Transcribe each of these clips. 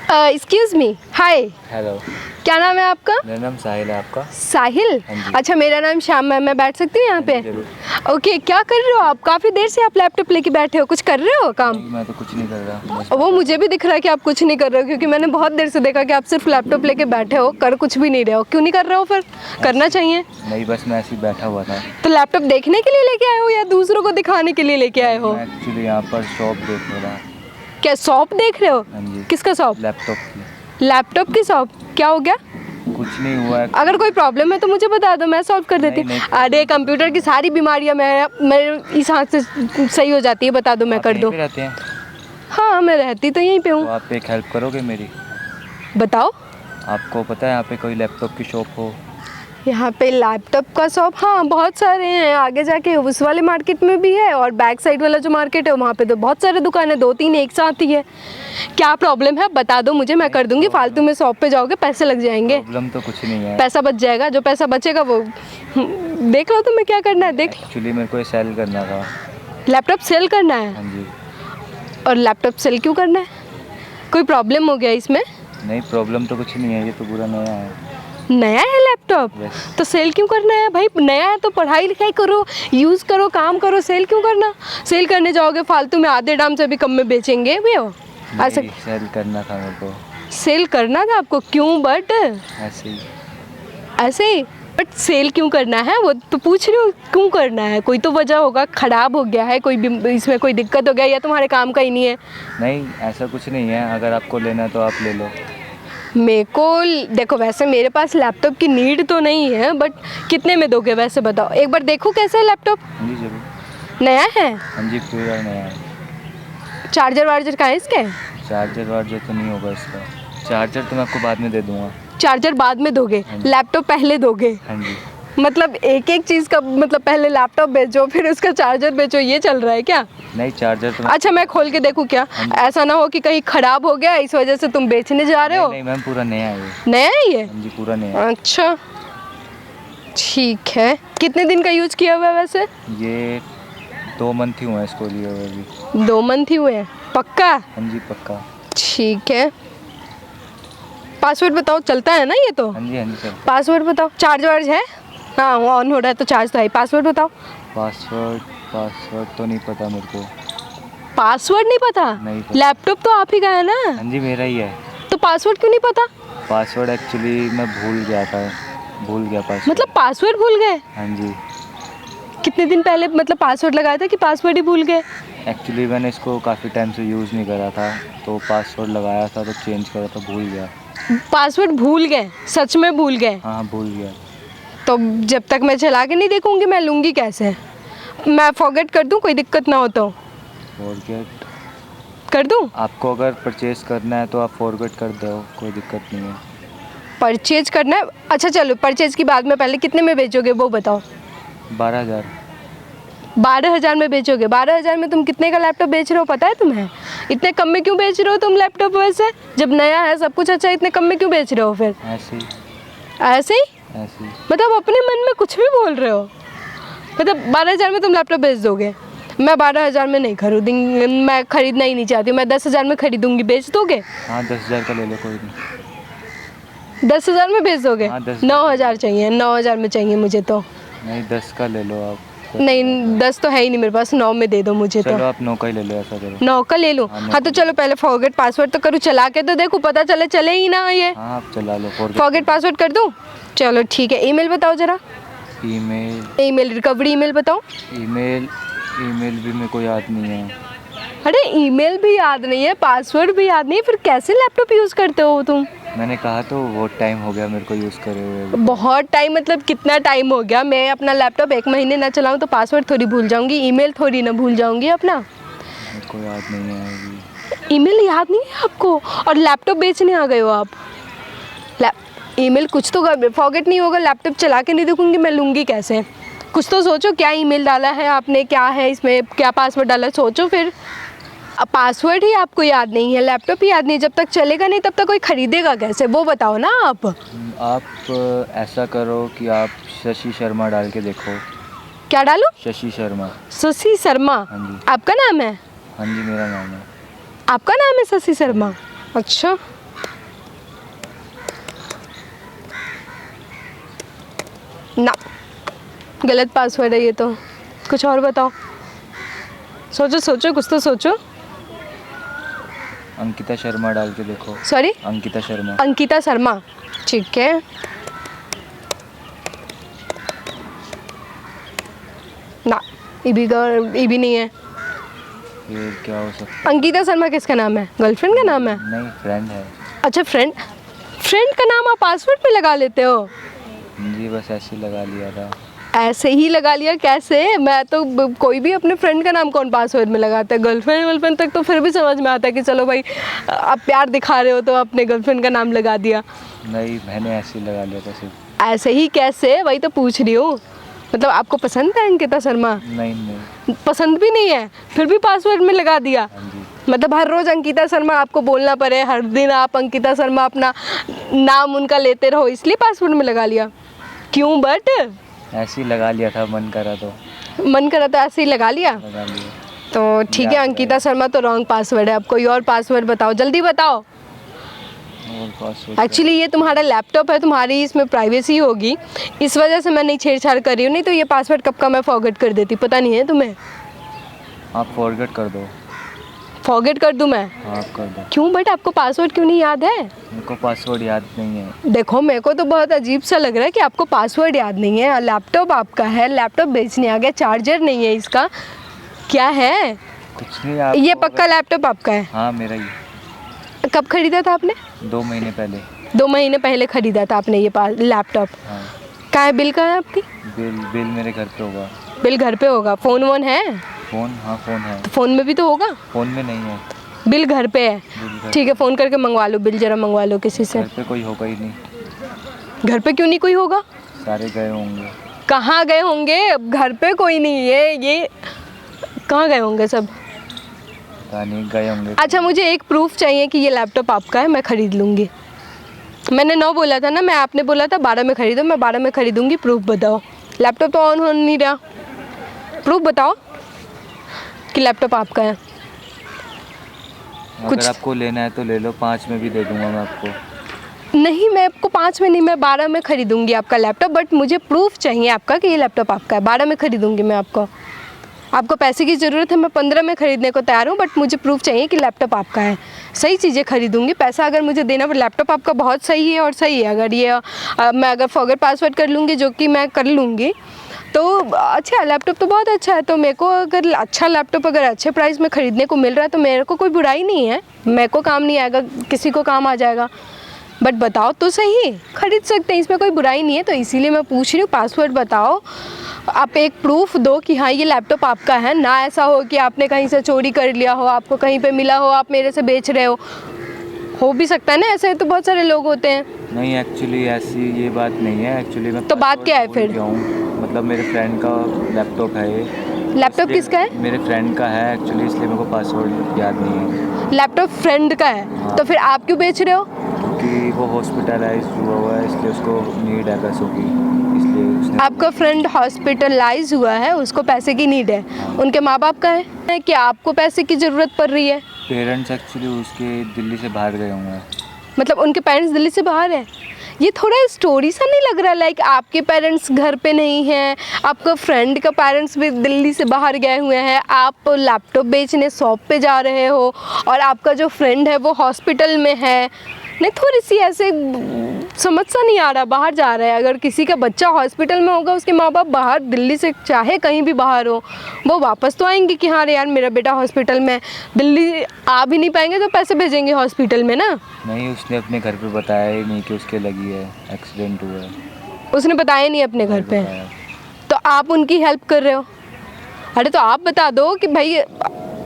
Excuse me, हाय, hello, क्या नाम है आपका? मेरा नाम साहिल है। आपका? साहिल? हाँ जी। अच्छा, मेरा नाम श्याम है। मैं बैठ सकती हूँ यहाँ पे? जरूर। ओके, क्या कर रहे हो आप? काफ़ी देर से आप लैपटॉप लेके बैठे हो, कुछ कर रहे हो काम? नहीं, मैं तो कुछ नहीं कर रहा बस। वो मुझे भी दिख रहा है कि आप कुछ नहीं कर रहे हो, क्योंकि मैंने बहुत देर से देखा कि आप सिर्फ लैपटॉप लेके बैठे हो, कर कुछ भी नहीं रहे हो। क्यों नहीं कर रहे हो फिर? करना चाहिए। नहीं, बस मैं ऐसे ही बैठा हुआ था। तो लैपटॉप देखने के लिए लेके आए हो या दूसरों को दिखाने के लिए लेके आए हो? मैं एक्चुअली यहाँ पर शॉप देख रहा था। क्या शॉप देख रहे हो? हाँ जी। किसका शॉप? लैपटॉप की। लैपटॉप की शॉप? क्या हो गया? कुछ नहीं हुआ है। अगर कोई प्रॉब्लम है तो मुझे बता दो, मैं सॉल्व कर देती हूँ। नहीं, अरे, कंप्यूटर की सारी बीमारियाँ मेरे इस हाथ से सही हो जाती है। बता दो, मैं आप कर यहीं दूँ। पे रहते हैं? हाँ, मैं रहती तो यहीं पे तो हूँ। आप एक हेल्प करोगे मेरी? बताओ। आपको पता है यहाँ पे कोई लैपटॉप की शॉप हो? यहाँ पे लैपटॉप का शॉप, हाँ बहुत सारे हैं। आगे जाके उस वाले मार्केट में भी है, और बैक साइड वाला जो मार्केट है वहाँ पे तो बहुत सारे दुकानें, 2-3 एक साथ ही है। क्या प्रॉब्लम है बता दो मुझे, मैं कर दूँगी। फालतू में शॉप पे जाओगे, पैसे लग जाएंगे। प्रॉब्लम तो कुछ नहीं है। पैसा बच जाएगा, जो पैसा बचेगा वो देख लो तुम्हें क्या करना है, देख। एक्चुअली मेरे को ये सेल करना था। लैपटॉप सेल करना है? हाँ जी। और लैपटॉप सेल क्यों करना है? कोई प्रॉब्लम हो गया इसमें? नहीं, प्रॉब्लम तो कुछ नहीं है, ये तो पूरा नया है। नया है लैपटॉप? Yes। तो सेल क्यों करना है भाई? नया है तो पढ़ाई लिखाई करो, यूज़ करो, काम करो। सेल क्यों करना? सेल करने जाओगे फालतू में, आधे दाम से भी कम में बेचेंगे भी हो। ऐसा नहीं, सेल करना था मेरे को। सेल करना था आपको? क्यों बट? ऐसे ही। ऐसे ही? बट सेल क्यों करना है वो तो पूछ रही हूँ, क्यों करना है? कोई तो वजह होगा, ख़राब हो गया है कोई, इसमें कोई दिक्कत हो गया, या तुम्हारे काम का ही नहीं है? नहीं, ऐसा कुछ नहीं है। अगर आपको लेना है तो आप ले लो। मेरे को देखो, वैसे मेरे पास लैपटॉप की नीड तो नहीं है, बट कितने में दोगे वैसे बताओ? एक बार देखो कैसा है लैपटॉप। हाँ जी, जरूर। नया है? हाँ जी, पूरा नया है। चार्जर वार्जर का है इसके? चार्जर वार्जर तो नहीं होगा इसका। चार्जर तो मैं आपको बाद में दे दूँगा। चार्जर बाद में दोगे, लैपटॉप पहले दोगे? हाँ जी। मतलब एक एक चीज़ का मतलब, पहले लैपटॉप बेचो फिर उसका चार्जर बेचो, ये चल रहा है क्या? नहीं, चार्जर तो अच्छा, मैं खोल के देखूँ क्या? ऐसा ना हो कि कहीं ख़राब हो गया इस वजह से तुम बेचने जा रहे हो। नहीं मैम, पूरा नया है ये। नया है ये? हाँ जी, पूरा नया है। अच्छा, ठीक है। कितने दिन का यूज़ किया हुआ है वैसे? ये 2 मंथ ही हुए हैं इसको लिए हुए भी। 2 मंथ ही हुए हैं? पक्का? हाँ जी, पक्का। ठीक है। पासवर्ड बताओ, चलता है ना ये तो? हाँ जी, हाँ जी सर। पासवर्ड बताओ। चार्ज वार्ज है? हाँ, वो ऑन हो रहा है तो चार्ज तो है। पासवर्ड बताओ। पासवर्ड तो नहीं पता मेरे को। पासवर्ड नहीं पता? नहीं पता। लैपटॉप तो आप ही का है ना? हाँ जी, मेरा ही है। तो पासवर्ड क्यों नहीं पता? पासवर्ड एक्चुअली मैं भूल गया पासवर्ड। मतलब पासवर्ड भूल गए? हाँ जी। कितने दिन पहले मतलब पासवर्ड लगाया था कि पासवर्ड ही भूल गए? एक्चुअली मैंने इसको काफ़ी टाइम से यूज़ नहीं करा था, तो पासवर्ड लगाया था तो चेंज करा था, भूल गया। पासवर्ड भूल गए? सच में भूल गए? हाँ, भूल गया। तो जब तक मैं चला के नहीं देखूंगी मैं लूँगी कैसे? मैं फॉरगेट कर दूँ, कोई दिक्कत ना हो तो? फॉरगेट कर दूँ? आपको अगर परचेज़ करना है तो आप फॉरगेट कर दो, कोई दिक्कत नहीं है। परचेज करना है? अच्छा चलो, परचेज की बाद में पहले कितने में बेचोगे वो बताओ? 12,000। 12,000 में बेचोगे? 12,000 में तुम कितने का लैपटॉप बेच रहे हो पता है तुम्हें? इतने कम में क्यों बेच रहे हो तुम लैपटॉप वैसे? जब नया है, सब कुछ अच्छा, इतने कम में क्यों बेच रहे हो फिर? ऐसे ही। ऐसे ही? ऐसे ही। मतलब अपने मन में कुछ भी बोल रहे हो। मतलब 12,000 में तुम लैपटॉप बेच दोगे? मैं 12,000 में नहीं खरीदूंगी, मैं खरीदना ही नहीं चाहती। मैं 10,000 में खरीदूंगी, बेच दोगे? हाँ, 10,000 का ले लो, कोई नहीं। 10,000 में बेच दोगे? हाँ, 10,000। 9,000 चाहिए, 9,000 में चाहिए मुझे तो। नहीं, 10 का ले लो आप। नहीं, 10 तो है ही नहीं मेरे पास, 9 में दे दो मुझे तो। चलो आप 9 का ही ले लो, ऐसा करो। 9 का ले लूँ? हाँ तो चलो पहले फॉरगेट पासवर्ड तो करूँ, चला के तो देखूँ, पता चले ही ना ये। हाँ, आप चला लो। फॉरगेट पासवर्ड कर दूँ? चलो ठीक है। ईमेल बताओ ज़रा। ईमेल रिकवरी ईमेल बताओ। ईमेल भी मेरे को याद नहीं है। अरे ईमेल भी याद नहीं है, पासवर्ड भी याद नहीं है, फिर कैसे लैपटॉप यूज़ करते हो तुम? मैंने कहा तो बहुत टाइम हो गया मेरे को यूज़ करे हुए। बहुत टाइम मतलब कितना टाइम हो गया? मैं अपना लैपटॉप 1 महीने ना चलाऊँ तो पासवर्ड थोड़ी भूल जाऊँगी, ईमेल थोड़ी ना भूल जाऊँगी अपना। मेरे को याद नहीं है अभी। ईमेल याद नहीं है आपको और लैपटॉप बेचने आ गए हो आप? ईमेल कुछ तो फॉरगेट नहीं होगा, लैपटॉप चला के नहीं देखूँगी मैं, लूँगी कैसे? कुछ तो सोचो, क्या ईमेल डाला है आपने, क्या है इसमें, क्या पासवर्ड डाला, सोचो फिर। अब पासवर्ड ही आपको याद नहीं है, लैपटॉप ही याद नहीं, जब तक चलेगा नहीं तब तक कोई खरीदेगा कैसे, वो बताओ ना आप। आप ऐसा करो कि आप शशि शर्मा डाल के देखो। क्या डालो? शशि शर्मा। शशि शर्मा? हाँ जी। आपका नाम है? हाँ जी, मेरा नाम है। आपका नाम है शशि शर्मा? अच्छा, ना, गलत पासवर्ड है ये तो। कुछ और बताओ, सोचो सोचो, कुछ तो सोचो। अंकिता शर्मा डाल के देखो। सॉरी, अंकिता शर्मा। अंकिता शर्मा, ठीक है। ना, ये भी नहीं है। फिर क्या हो सकता अंकिता शर्मा किसका नाम है? गर्लफ्रेंड का नाम है? है? नहीं, फ्रेंड है। अच्छा, फ्रेंड। फ्रेंड का नाम आप पासवर्ड पे लगा लेते हो? जी बस ऐसे ही लगा लिया था। ऐसे ही लगा लिया कैसे? मैं तो कोई भी अपने फ्रेंड का नाम कौन पासवर्ड में लगाता है? गर्लफ्रेंड तक तो फिर भी समझ में आता है कि चलो भाई आप प्यार दिखा रहे हो तो अपने गर्लफ्रेंड का नाम लगा दिया। नहीं, मैंने ऐसे ही लगा लिया था सिर्फ। ऐसे ही कैसे? वही तो पूछ रही हूँ। मतलब आपको पसंद है अंकिता शर्मा? नहीं नहीं। पसंद भी नहीं है, फिर भी पासवर्ड में लगा दिया। हाँ जी। मतलब हर रोज अंकिता शर्मा आपको बोलना पड़े, हर दिन आप अंकिता शर्मा अपना नाम उनका लेते रहो, इसलिए पासवर्ड में लगा लिया? क्यों बट? ऐसे ही लगा लिया था, मन करा तो मन करा तो ऐसे ही लगा लिया। लगा लिया। तो ठीक है, याद अंकिता शर्मा तो रॉन्ग पासवर्ड है। अब कोई और पासवर्ड बताओ, जल्दी बताओ। और पासवर्ड एक्चुअली ये तुम्हारा लैपटॉप है, तुम्हारी इसमें प्राइवेसी होगी, इस वजह से मैं नहीं छेड़छाड़ कर रही हूँ, नहीं तो ये पासवर्ड कब का मैं फॉरगेट कर देती। पता नहीं है तुम्हें? आप फॉरगेट कर दो। फॉरगेट कर दूँ मैं? हाँ, आप कर दो। क्यों बट, आपको पासवर्ड क्यों नहीं याद है? मेरे को पासवर्ड याद नहीं है। देखो, मेरे को तो बहुत अजीब सा लग रहा है कि आपको पासवर्ड याद नहीं है। लैपटॉप आपका है, लैपटॉप बेचने आ गया, चार्जर नहीं है इसका, क्या है? कुछ नहीं। आप ये पक्का लैपटॉप आपका है? हाँ, मेरा ही। कब खरीदा था आपने? 2 महीने पहले। 2 महीने पहले खरीदा था आपने ये लैपटॉप? हाँ। कहाँ है बिल? कहाँ है आपकी? बिल मेरे घर पे होगा। बिल घर पे होगा? फ़ोन वोन है? फ़ोन? हाँ, फ़ोन है। तो फ़ोन में भी तो होगा। फ़ोन में नहीं है। बिल घर पे है? बिल घर ठीक है, फ़ोन करके मंगवा लो बिल, जरा मंगवा लो किसी से। घर पे कोई होगा ही नहीं। घर पे क्यों नहीं कोई होगा? सारे गए होंगे। कहाँ गए होंगे? अब घर पे कोई नहीं है, ये कहाँ गए होंगे सब? पता नहीं, गए होंगे। अच्छा, मुझे एक प्रूफ चाहिए कि ये लैपटॉप आपका है, मैं ख़रीद लूँगी। मैंने 9 बोला था ना, मैं आपने बोला था 12 में खरीदो, मैं 12 में खरीदूँगी। प्रूफ बताओ। लैपटॉप तो ऑन हो नहीं रहा, प्रूफ बताओ कि लैपटॉप आपका है। अगर आपको लेना है तो ले लो, 5 में भी दे दूंगा मैं आपको। नहीं, मैं आपको 5 में नहीं, मैं 12 में खरीदूँगी आपका लैपटॉप, बट मुझे प्रूफ चाहिए आपका कि ये लैपटॉप आपका है। 12 में खरीदूँगी मैं आपको। आपको पैसे की ज़रूरत है, मैं 15 में ख़रीदने को तैयार हूँ, बट मुझे प्रूफ चाहिए कि लैपटॉप आपका है। सही चीज़ें खरीदूँगी, पैसा अगर मुझे देना पड़े। लैपटॉप आपका बहुत सही है और सही है। अगर ये मैं अगर फॉरगेट पासवर्ड कर लूँगी, जो कि मैं कर लूँगी, तो अच्छा, लैपटॉप तो बहुत अच्छा है। तो मेरे को अगर अच्छा लैपटॉप अगर अच्छे प्राइस में ख़रीदने को मिल रहा है तो मेरे को कोई बुराई नहीं है। मेरे को काम नहीं आएगा, किसी को काम आ जाएगा। बट बताओ तो सही, खरीद सकते हैं, इसमें कोई बुराई नहीं है। तो इसीलिए मैं पूछ रही हूँ, पासवर्ड बताओ। आप एक प्रूफ दो कि हाँ ये लैपटॉप आपका है, ना ऐसा हो कि आपने कहीं से चोरी कर लिया हो, आपको कहीं पे मिला हो, आप मेरे से बेच रहे हो भी सकता है ना, ऐसे तो बहुत सारे लोग होते हैं। नहीं, एक्चुअली ऐसी ये बात नहीं है। एक्चुअली मैं तो बात क्या है फिर? मतलब मेरे फ्रेंड का लैपटॉप है ये। लैपटॉप किसका है? मेरे फ्रेंड का है एक्चुअली, इसलिए मेरे को पासवर्ड याद नहीं है। लैपटॉप फ्रेंड का है? हाँ। तो फिर आप क्यों बेच रहे हो? क्योंकि वो हॉस्पिटलाइज हुआ है, इसलिए उसको नीड है पैसों की, इसलिए उसने। आपका फ्रेंड हॉस्पिटलाइज हुआ है, उसको पैसे की नीड है। हाँ। उनके माँ बाप का है कि आपको पैसे की ज़रूरत पड़ रही है? पेरेंट्स एक्चुअली उसके दिल्ली से बाहर गए हुए हैं। मतलब उनके पेरेंट्स दिल्ली से बाहर हैं? ये थोड़ा स्टोरी सा नहीं लग रहा? लाइक आपके पेरेंट्स घर पे नहीं हैं, आपका फ्रेंड का पेरेंट्स भी दिल्ली से बाहर गए हुए हैं, आप लैपटॉप बेचने शॉप पे जा रहे हो और आपका जो फ्रेंड है वो हॉस्पिटल में है। नहीं, थोड़ी सी ऐसे समझ सा नहीं आ रहा, बाहर जा रहा है। अगर किसी का बच्चा हॉस्पिटल में होगा, उसके माँ बाप बाहर दिल्ली से चाहे कहीं भी बाहर हो, वो वापस तो आएंगे कि हाँ यार मेरा बेटा हॉस्पिटल में। दिल्ली आ भी नहीं पाएंगे तो पैसे भेजेंगे हॉस्पिटल में ना। नहीं, उसने अपने घर पे बताया ही नहीं कि उसके लगी है, एक्सीडेंट हुआ है। उसने बताया नहीं अपने घर पे? बताया। तो आप उनकी हेल्प कर रहे हो? अरे तो आप बता दो कि भाई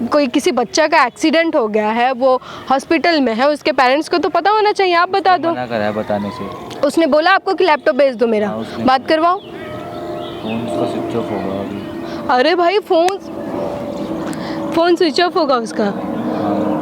कोई किसी बच्चा का एक्सीडेंट हो गया है, वो हॉस्पिटल में है, उसके पेरेंट्स को तो पता होना चाहिए, आप बता दो। मना करा है बताने से। उसने बोला आपको कि लैपटॉप भेज दो मेरा? हाँ, उसने बात करवाओ। फोन उसका स्विच ऑफ होगा अभी। अरे भाई, फ़ोन स्विच ऑफ होगा उसका? हाँ।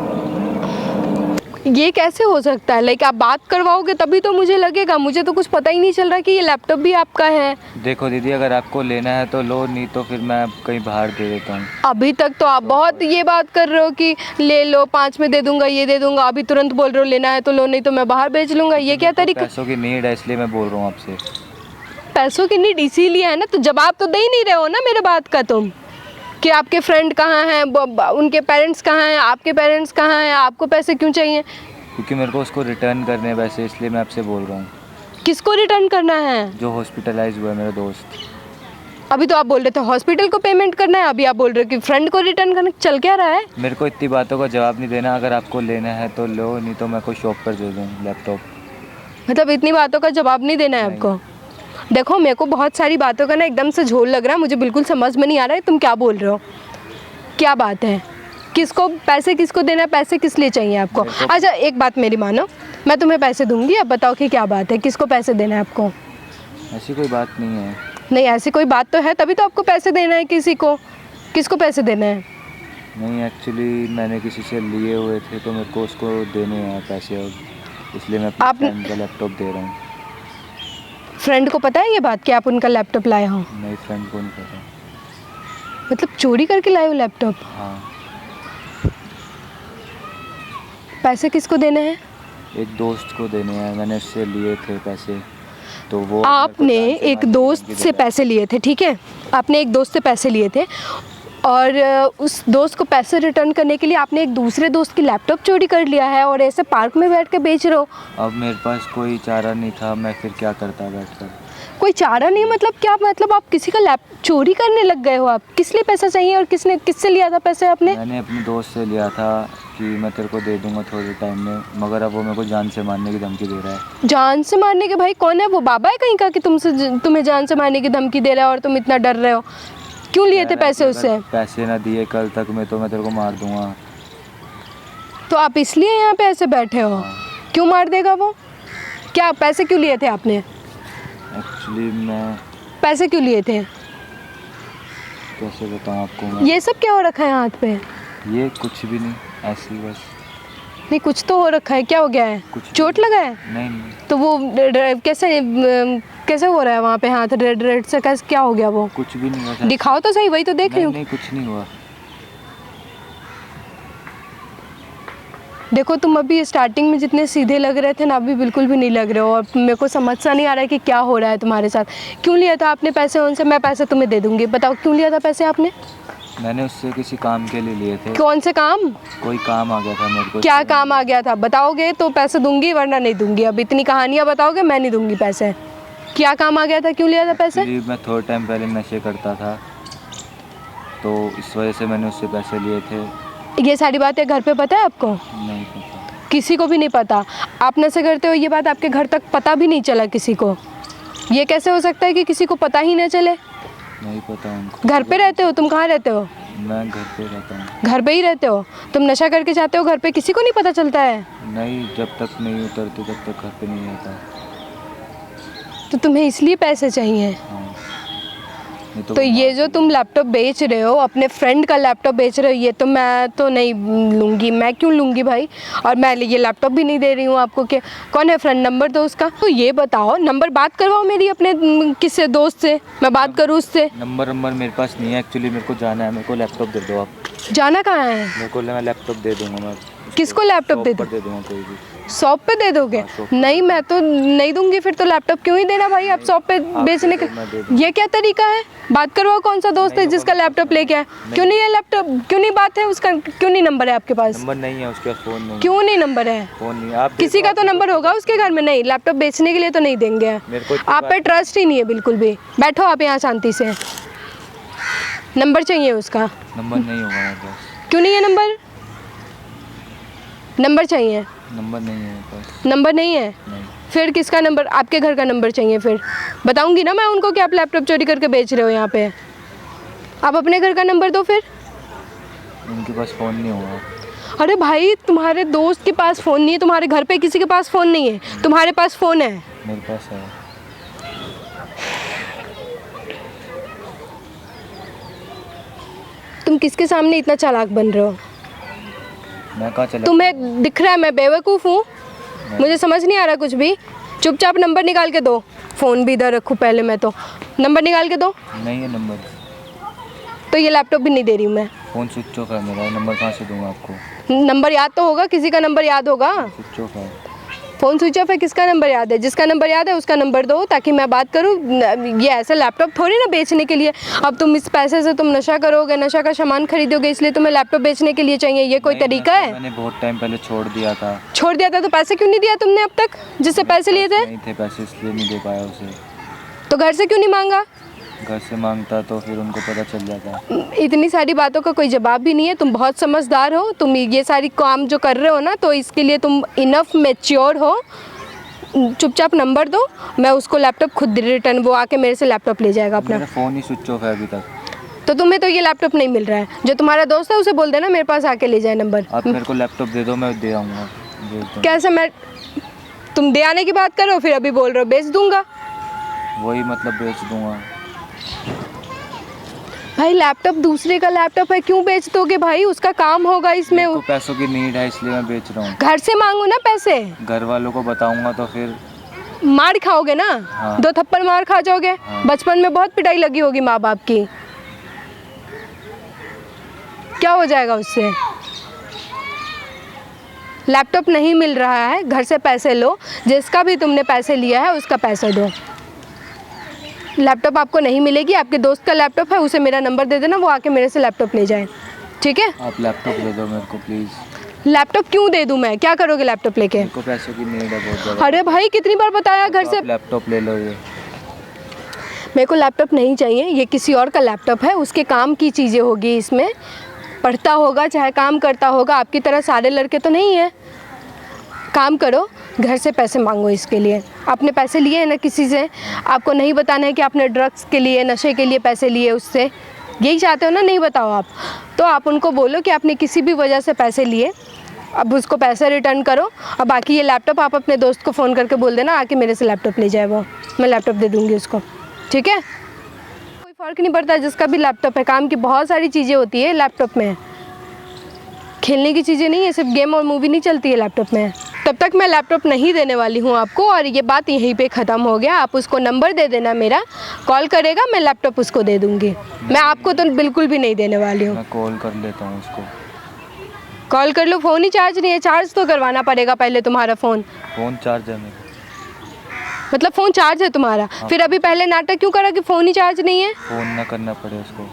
ये कैसे हो सकता है? लाइक आप बात करवाओगे तभी तो मुझे लगेगा, मुझे तो कुछ पता ही नहीं चल रहा कि ये लैपटॉप भी आपका है। देखो दीदी, अगर आपको लेना है तो लो, नहीं तो फिर मैं कहीं बाहर दे देता हूँ। अभी तक तो आप बहुत ये बात कर रहे हो कि ले लो, 5 में दे दूंगा, ये दे दूंगा। अभी तुरंत बोल रहे हो लेना है तो लो, नहीं तो मैं बाहर बेच लूंगा। ये क्या तरीका? पैसों की नीड है, इसलिए मैं बोल रहा हूँ आपसे। पैसों की नीड इसीलिए है ना, तो जवाब तो दे ही नहीं रहे हो ना मेरे बात का तुम, कि आपके फ्रेंड कहाँ हैं, उनके पेरेंट्स कहाँ हैं, आपके पेरेंट्स कहाँ हैं, आपको पैसे क्यों चाहिए? क्योंकि मेरे को उसको रिटर्न करने हैं पैसे, इसलिए मैं आपसे बोल रहा हूँ। किसको रिटर्न करना है? जो हॉस्पिटलाइज हुआ है मेरा दोस्त। अभी तो आप बोल रहे थे हॉस्पिटल को पेमेंट करना है, अभी आप बोल रहे हो कि फ्रेंड को रिटर्न करना। चल क्या रहा है? मेरे को इतनी बातों का जवाब नहीं देना, अगर आपको लेना है तो लो, नहीं तो मैं कोई शॉप पर दे दूँ लैपटॉप। मतलब इतनी बातों का जवाब नहीं देना है आपको? देखो मेरे को बहुत सारी बातों का ना एकदम से झोल लग रहा है, मुझे बिल्कुल समझ में नहीं आ रहा है तुम क्या बोल रहे हो, क्या बात है, किसको पैसे किसको देना है, पैसे किस लिए चाहिए आपको? अच्छा एक बात मेरी मानो, मैं तुम्हें पैसे दूंगी, अब बताओ कि क्या बात है, किसको पैसे देना है आपको? ऐसी कोई बात नहीं है। नहीं ऐसी कोई बात तो है, तभी तो आपको पैसे देना है किसी को। किसको पैसे देना है? नहीं, एक्चुअली मैंने किसी से लिए हुए थे तो मेरे को उसको देने हैं पैसे, और इसलिए मैं अपने फ्रेंड का लैपटॉप दे रहा हूँ। फ्रेंड को पता है ये बात कि आप उनका लैपटॉप लाए हो? नहीं, फ्रेंड को नहीं पता। मतलब चोरी करके लाए हो लैपटॉप? हाँ। पैसे किसको देने हैं? एक दोस्त को देने हैं, मैंने उससे लिए थे पैसे, तो वो आपने एक दोस्त से पैसे लिए थे, ठीक है, आपने एक दोस्त से पैसे लिए थे और उस दोस्त को पैसे रिटर्न करने के लिए आपने एक दूसरे दोस्त की लैपटॉप चोरी कर लिया है और ऐसे पार्क में बैठ के बेच रहे हो। अब मेरे पास कोई चारा नहीं था, मैं फिर क्या करता बैठकर। कोई चारा नहीं मतलब क्या? मतलब आप किसी का लैप चोरी करने लग गए हो? आप किस लिए पैसा चाहिए और किससे लिया था पैसे आपने? मैंने अपने दोस्त से लिया था कि मैं तेरे को दे दूंगा थोड़े टाइम में, मगर अब वो मेरे को जान से मारने की धमकी दे रहा है। जान से मारने के? भाई कौन है वो? बाबा है कहीं का कि तुम्हें जान से मारने की धमकी दे रहा है और तुम इतना डर रहे हो? क्यों लिए थे पैसे उससे? पैसे ना दिए कल तक में तो मैं तेरे को मार दूंगा। तो आप इसलिए यहाँ पे ऐसे बैठे हो? क्यों मार देगा वो? क्या पैसे क्यों लिए थे आपने? एक्चुअली मैं पैसे क्यों लिए थे? कैसे बताऊँ आपको मैं? ये सब क्या हो रखा है हाथ पे? ये कुछ भी नहीं, ऐसे ही बस। नहीं कुछ तो हो रखा है, क्या हो गया है? चोट लगा है? नहीं। तो वो कैसे हो रहा है वहाँ पे हाथ रेड रेड से? कैसे क्या हो गया वो? कुछ भी नहीं हुआ। दिखाओ तो सही, वही तो देख रही हूँ। नहीं, कुछ नहीं हुआ। देखो तुम अभी स्टार्टिंग में जितने सीधे लग रहे थे ना, अभी बिल्कुल भी नहीं लग रहे हो और मेरे को समझ सा नहीं आ रहा है कि क्या हो रहा है तुम्हारे साथ। क्यों लिया था आपने पैसे उनसे? मैं पैसे तुम्हें दे दूंगी, बताओ क्यों लिया था पैसे आपने? मैंने उससे किसी काम के लिए लिए थे। कौन से काम? कोई काम आ गया था मेरे को। क्या काम आ गया था? बताओगे तो पैसे दूंगी वरना नहीं दूंगी। अब इतनी कहानियाँ बताओगे मैं नहीं दूंगी पैसे। क्या काम आ गया था? क्यों लिया था पैसे? मैं थोड़े टाइम पहले नशे करता था तो इस वजह से मैंने उससे पैसे लिए थे। ये सारी बातें घर पे पता है आपको? नहीं पता। किसी को भी नहीं पता? आप नशे करते हो ये बात आपके घर तक पता भी नहीं चला किसी को? ये कैसे हो सकता है कि किसी को पता ही ना चले? नहीं पता उनको। घर पे रहते हो? तुम कहाँ रहते हो? मैं घर पे रहता हूँ। घर पे ही रहते हो? तुम नशा करके जाते हो घर पे, किसी को नहीं पता चलता है? नहीं, जब तक नहीं उतरती तब तक घर पे नहीं रहता। तो तुम्हें इसलिए पैसे चाहिए? हाँ। तो ये जो तुम लैपटॉप बेच रहे हो, अपने फ्रेंड का लैपटॉप बेच रहे हो, ये तो मैं तो नहीं लूँगी। मैं क्यों लूँगी भाई? और मैं ये लैपटॉप भी नहीं दे रही हूँ आपको। कि कौन है फ्रेंड? नंबर दो उसका। तो ये बताओ, नंबर बात करवाओ मेरी अपने किससे, दोस्त से, मैं बात करूँ उससे। नंबर मेरे पास नहीं है एक्चुअली। मेरे को जाना है, मेरे को लैपटॉप दे दो आप। जाना कहाँ है? मेरे को मैं लैपटॉप दे दूँगा। मैं किसको लैपटॉप दे दूँगा? कोई भी शॉप पे दे दोगे? नहीं मैं तो नहीं दूंगी फिर तो लैपटॉप। क्यों ही देना भाई आप शॉप पे बेचने का? ये क्या तरीका है? बात करवाओ कौन सा दोस्त है जिसका लैपटॉप लेके आए? क्यों नहीं है लैपटॉप? क्यों नहीं बात है उसका? क्यों नहीं नंबर है आपके पास? नंबर नहीं है उसके पास, फोन नहीं। क्यों नहीं नंबर है? फोन नहीं। आप किसी का तो नंबर होगा उसके घर में। नहीं, लैपटॉप बेचने के लिए तो नहीं देंगे। आप पे ट्रस्ट ही नहीं है बिल्कुल भी। बैठो आप यहाँ शांति से। नंबर चाहिए उसका? नंबर नहीं होगा मेरे पास। क्यों नहीं है नंबर? नंबर चाहिए? नंबर नहीं है मेरे पास। नंबर नहीं है? नहीं। फिर किसका नंबर? आपके घर का नंबर चाहिए? फिर बताऊंगी ना मैं उनको कि आप लैपटॉप चोरी करके बेच रहे हो यहाँ पे। आप अपने घर का नंबर दो फिर। उनके पास फ़ोन नहीं होगा। अरे भाई तुम्हारे दोस्त के पास फ़ोन नहीं है, तुम्हारे घर पे किसी के पास फ़ोन नहीं है, तुम्हारे पास फ़ोन है। मेरे पास है। तुम किसके सामने इतना चालाक बन रहे हो? मैं कहाँ चला? तुम्हें दिख रहा है मैं बेवकूफ़ हूँ? मुझे समझ नहीं आ रहा कुछ भी। चुपचाप नंबर निकाल के दो। फ़ोन भी इधर रखूँ पहले मैं तो। नंबर निकाल के दो। नहीं है नंबर। तो ये लैपटॉप भी नहीं दे रही हूँ मैं। फ़ोन स्विच ऑफ है मेरा। नंबर कहाँ से दूँगा आपको? नंबर याद तो होगा, किसी का नंबर याद होगा। स्विच ऑफ है। फ़ोन स्विच ऑफ है, किसका नंबर याद है? जिसका नंबर याद है उसका नंबर दो ताकि मैं बात करूँ। ये ऐसा लैपटॉप थोड़ी ना बेचने के लिए। अब तुम इस पैसे से तुम नशा करोगे, नशा का सामान खरीदोगे, इसलिए तुम्हें लैपटॉप बेचने के लिए चाहिए, ये कोई नहीं, तरीका है? मैंने बहुत टाइम पहले छोड़ दिया था। छोड़ दिया था तो पैसे क्यों नहीं दिया तुमने अब तक, जिससे पैसे लिए थे? नहीं थे पैसे, इसलिए नहीं दे पाया उसे। तो घर से क्यों नहीं मांगा? घर से मांगता तो फिर उनको पता चल जाता। इतनी सारी बातों का कोई जवाब भी नहीं है। तुम बहुत समझदार हो, तुम ये सारी काम जो कर रहे हो ना, तो इसके लिए तुम इनफ मैच्योर हो। चुपचाप नंबर दो, मैं उसको लैपटॉप खुद रिटर्न, वो आके मेरे से लैपटॉप ले जाएगा अपना। मेरा फ़ोन ही स्विच ऑफ है अभी तक। तो तुम्हें तो ये लैपटॉप नहीं मिल रहा है। जो तुम्हारा दोस्त है उसे बोल देना मेरे पास आके ले जाए नंबर। आप मेरे को लैपटॉप दे दो, मैं दे आऊँगा। कैसे? मैं तुम दे आने की बात करो, फिर अभी बोल रहे हो बेच दूंगा। वही मतलब बेच दूंगा। भाई लैपटॉप दूसरे का लैपटॉप है, क्यों बेच दोगे भाई? उसका काम होगा इसमें। मेरे को पैसों की नीड है इसलिए मैं बेच रहा हूँ। घर से मांगो ना पैसे। घर वालों को बताऊंगा तो फिर मार खाओगे ना। हाँ। 2 थप्पड़ मार खा जाओगे। हाँ। बचपन में बहुत पिटाई लगी होगी माँ बाप की, क्या हो जाएगा उससे? लैपटॉप नहीं मिल रहा है, घर से पैसे लो, जिसका भी तुमने पैसे लिया है उसका पैसा दो। लैपटॉप आपको नहीं मिलेगी, आपके दोस्त का लैपटॉप है, उसे मेरा नंबर दे देना, वो आके मेरे से लैपटॉप ले जाए, ठीक है? आप लैपटॉप दे दो मेरे को प्लीज़। लैपटॉप क्यों दे दूं मैं? क्या करोगे लैपटॉप लेके? मेरे को पैसों की नीड है बहुत ज़्यादा। अरे भाई कितनी बार बताया घर तो से। आप लैपटॉप ले लो ये। मेरे को लैपटॉप नहीं चाहिए, ये किसी और का लैपटॉप है, उसके काम की चीज़ें होगी इसमें, पढ़ता होगा चाहे काम करता होगा। आपकी तरह सारे लड़के तो नहीं है। काम करो, घर से पैसे मांगो इसके लिए। आपने पैसे लिए हैं ना किसी से, आपको नहीं बताना है कि आपने ड्रग्स के लिए, नशे के लिए पैसे लिए उससे, यही चाहते हो ना? नहीं बताओ आप, तो आप उनको बोलो कि आपने किसी भी वजह से पैसे लिए, अब उसको पैसे रिटर्न करो। और बाकी ये लैपटॉप आप अपने दोस्त को फ़ोन करके बोल देना आके मेरे से लैपटॉप ले जाए, वो मैं लैपटॉप दे दूँगी उसको, ठीक है? कोई फ़र्क नहीं पड़ता जिसका भी लैपटॉप है, काम की बहुत सारी चीज़ें होती है लैपटॉप में, खेलने की चीज़ें नहीं है, सिर्फ गेम और मूवी नहीं चलती है लैपटॉप में। तब तक मैं लैपटॉप नहीं देने वाली हूँ आपको, और ये बात यहीं पे ख़त्म हो गया। आप उसको नंबर दे देना मेरा, कॉल करेगा, मैं लैपटॉप उसको दे दूँगी। मैं आपको तो बिल्कुल भी नहीं देने वाली हूँ। मैं कॉल कर लेता हूँ उसको। कॉल कर लो, फ़ोन ही चार्ज नहीं है। चार्ज तो करवाना पड़ेगा पहले तुम्हारा फ़ोन। फ़ोन चार्ज है मेरा। मतलब फ़ोन चार्ज है तुम्हारा? हाँ। फिर अभी पहले नाटक क्यों करा कि फ़ोन ही चार्ज नहीं है? फ़ोन ना करना पड़े उसको।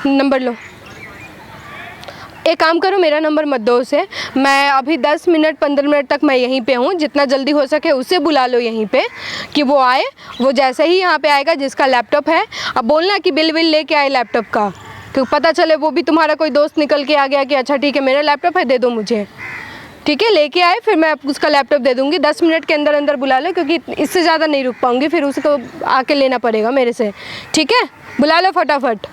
नंबर लो। एक काम करो, मेरा नंबर मत दो उसे। मैं अभी 10 मिनट 15 मिनट तक मैं यहीं पे हूँ, जितना जल्दी हो सके उसे बुला लो यहीं पे कि वो आए। वो जैसे ही यहाँ पे आएगा, जिसका लैपटॉप है, अब बोलना कि बिल लेके आए लैपटॉप का, क्योंकि पता चले वो भी तुम्हारा कोई दोस्त निकल के आ गया कि अच्छा ठीक है मेरा लैपटॉप है, दे दो मुझे, ठीक है? लेके आए, फिर मैं उसका लैपटॉप दे दूँगी। 10 मिनट के अंदर अंदर बुला लो, क्योंकि इससे ज़्यादा नहीं रुक पाऊँगी, फिर उसको आके लेना पड़ेगा मेरे से, ठीक है? बुला लो फटाफट।